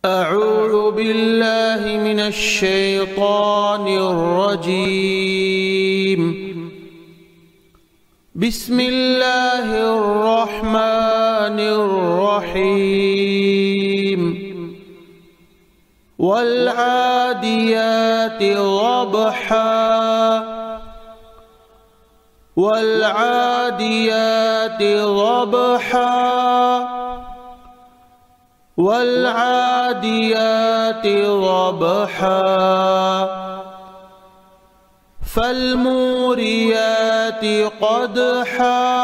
أعوذ بالله من الشيطان الرجيم. بسم الله الرحمن الرحيم. والعاديات ضبحا والعاديات ضبحا والعاديات ضبحا فالموريات قدحا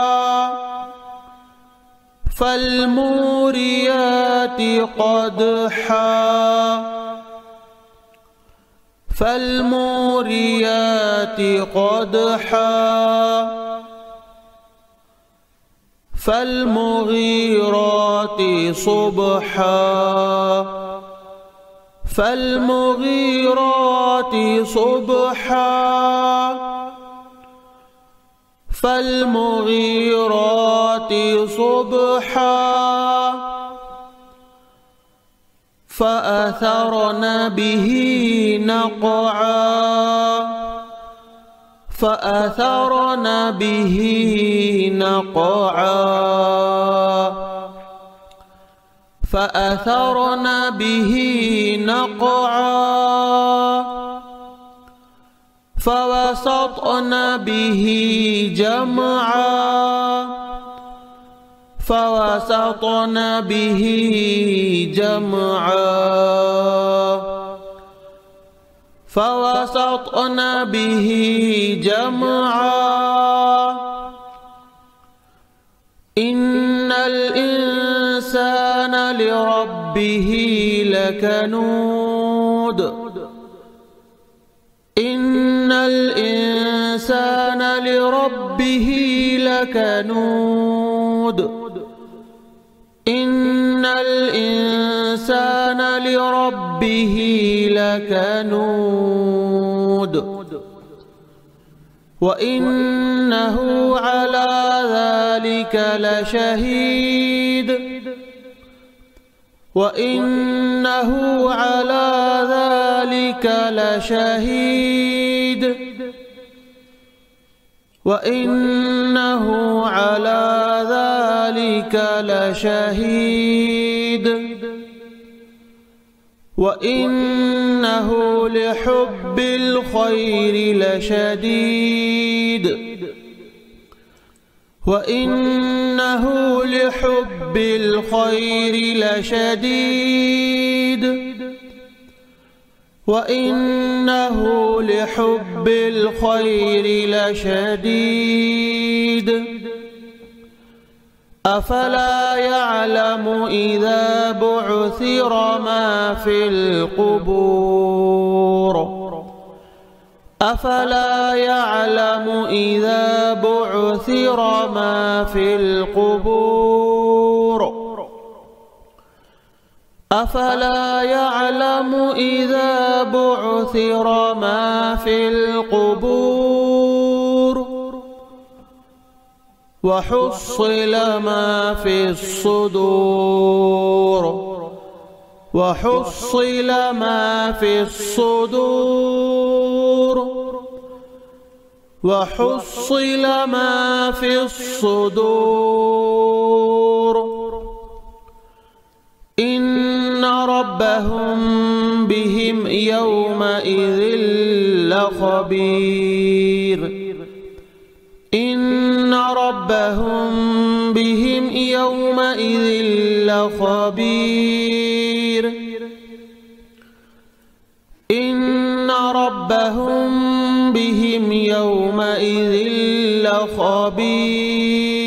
فالموريات قدحا فالموريات قدحا فالمغيرات صبحا فالمغيرات صبحا فالمغيرات صبحا فأثرن به نقعا فأثرن به نقعا فأثرن به نقعا فوسطن به جمعا فوسطن به جمعا فوسطن به جمعا إن الإنسان لربه لكنود إن الإنسان لربه لكنود إن الإنسان لربه لكنود وإنه على ذلك لشهيد وإنه على ذلك لشهيد وإنه على ذلك لشهيد وإنه لحب الخير لشديد وإنه لحب الخير لشديد وإنه لحب الخير لشديد أفلا يعلم إذا بعثر ما في القبور أفلا يعلم إذا بعثر ما في القبور أفلا يعلم إذا بعثر ما في القبور وحصل ما في الصدور وحصل ما في الصدور وحصل ما في الصدور إن ربهم بهم يومئذ لخبير إن ربهم بهم يومئذ لخبير إن ربهم بهم يومئذ لخبير